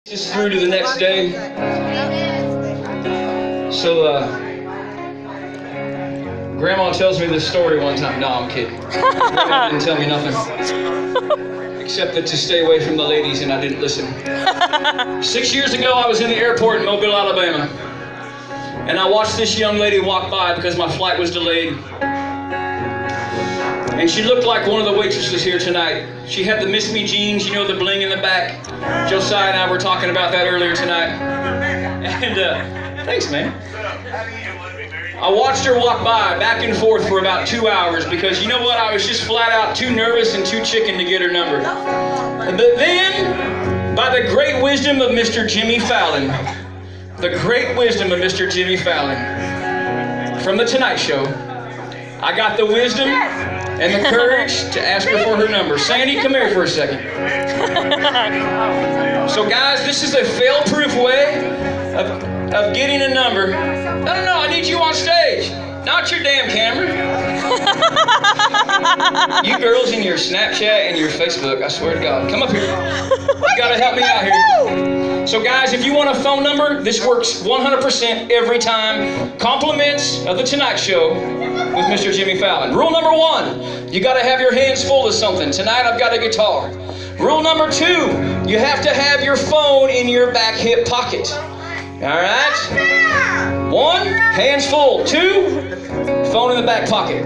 Just through to the next day. So, Grandma tells me this story one time. No, I'm kidding. Grandma didn't tell me nothing. Except that to stay away from the ladies, and I didn't listen. 6 years ago, I was in the airport in Mobile, Alabama. And I watched this young lady walk by because my flight was delayed. And she looked like one of the waitresses here tonight. She had the Miss Me jeans, you know, the bling in the back. Josiah and I were talking about that earlier tonight. And, thanks, man. I watched her walk by back and forth for about 2 hours because, you know what, I was just flat out too nervous and too chicken to get her number. But then, by the great wisdom of Mr. Jimmy Fallon, the great wisdom of Mr. Jimmy Fallon, from The Tonight Show, I got the wisdom and the courage to ask her for her number. Sandy, come here for a second. So guys, this is a fail-proof way of getting a number. No, I need you on stage. Not your damn camera. You girls in your Snapchat and your Facebook, I swear to God. Come up here. You gotta help me out here. So guys, if you want a phone number, this works 100% every time. Compliments of The Tonight Show with Mr. Jimmy Fallon. Rule number 1, you gotta have your hands full of something. Tonight I've got a guitar. Rule number 2, you have to have your phone in your back hip pocket. All right? 1, hands full. 2, phone in the back pocket.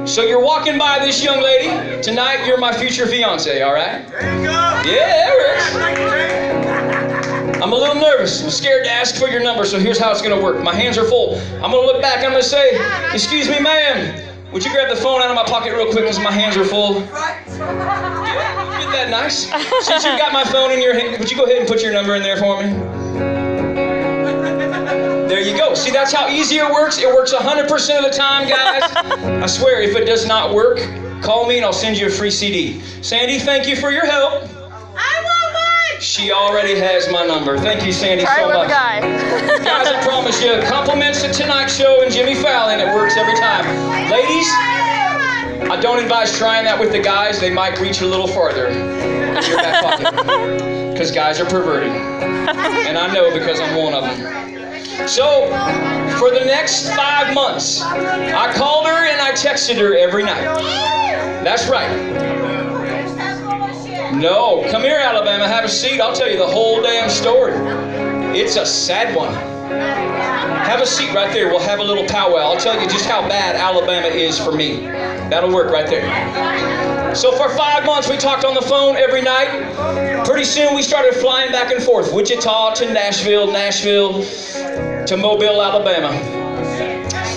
So you're walking by this young lady. Tonight you're my future fiance, all right? There you go. Yeah, that works. I'm a little nervous. I'm scared to ask for your number, so here's how it's going to work. My hands are full. I'm going to look back and I'm going to say, "Excuse me, ma'am. Would you grab the phone out of my pocket real quick because my hands are full?" Isn't that nice? Since you've got my phone in your hand, would you go ahead and put your number in there for me? There you go. See, that's how easy it works. It works 100% of the time, guys. I swear, if it does not work, call me and I'll send you a free CD. Sandy, thank you for your help. I want mine! She already has my number. Thank you, Sandy, so much. Guys, I promise you, compliments to Tonight Show and Jimmy Fallon. It works every time. Ladies, I don't advise trying that with the guys. They might reach a little farther in your back pocket. Because guys are perverted. And I know because I'm one of them. So, for the next 5 months, I called her and I texted her every night. That's right. No, come here, Alabama, have a seat. I'll tell you the whole damn story. It's a sad one. Have a seat right there. We'll have a little powwow. I'll tell you just how bad Alabama is for me. That'll work right there. So for 5 months, we talked on the phone every night. Pretty soon, we started flying back and forth. Wichita to Nashville, Nashville to Mobile, Alabama.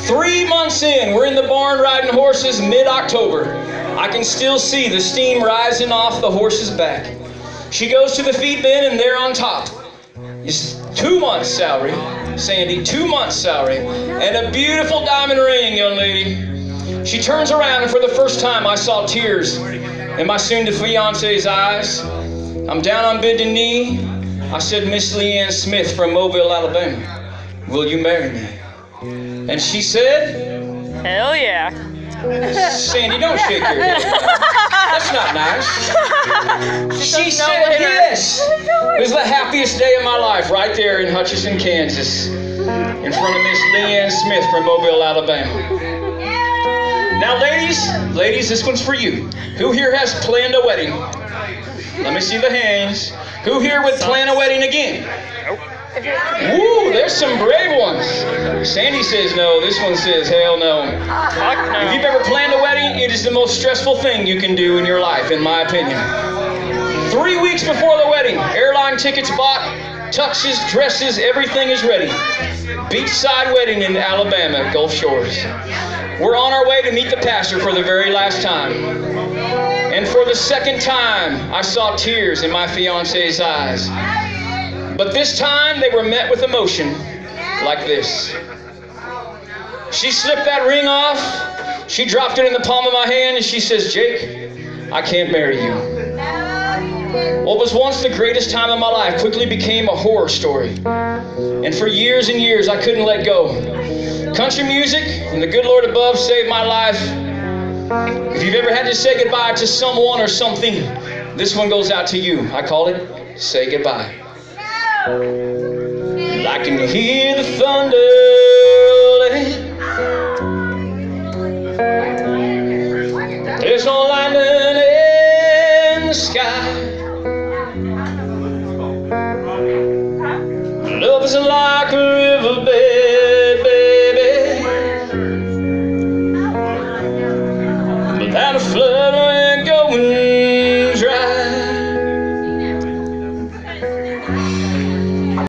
3 months in, we're in the barn riding horses mid-October. I can still see the steam rising off the horse's back. She goes to the feed bin and there on top is 2 months' salary, Sandy, 2 months' salary, and a beautiful diamond ring, young lady. She turns around and for the first time I saw tears in my soon-to-fiance's eyes. I'm down on bended knee. I said, "Miss Leanne Smith from Mobile, Alabama, will you marry me?" And she said, "Hell yeah." Sandy, don't shake your head. That's not nice. She said yes. It was the happiest day of my life right there in Hutchinson, Kansas, in front of Miss Leanne Smith from Mobile, Alabama. Now, ladies, this one's for you. Who here has planned a wedding? Let me see the hands. Who here would plan a wedding again? Woo, there's some brave ones. Sandy says no. This one says hell no. If you've ever planned a wedding, it is the most stressful thing you can do in your life, in my opinion. 3 weeks before the wedding, airline tickets bought, tuxes, dresses, everything is ready. Beachside wedding in Alabama, Gulf Shores. We're on our way to meet the pastor for the very last time. And for the second time, I saw tears in my fiance's eyes. But this time, they were met with emotion like this. She slipped that ring off. She dropped it in the palm of my hand and she says, "Jake, I can't marry you." What was once the greatest time of my life quickly became a horror story. And for years and years, I couldn't let go. Country music and the good Lord above saved my life. If you've ever had to say goodbye to someone or something, this one goes out to you. I call it Say Goodbye. I can hear the thunder. There's no lightning in the sky. Love is like a riverbed, baby, without a flood.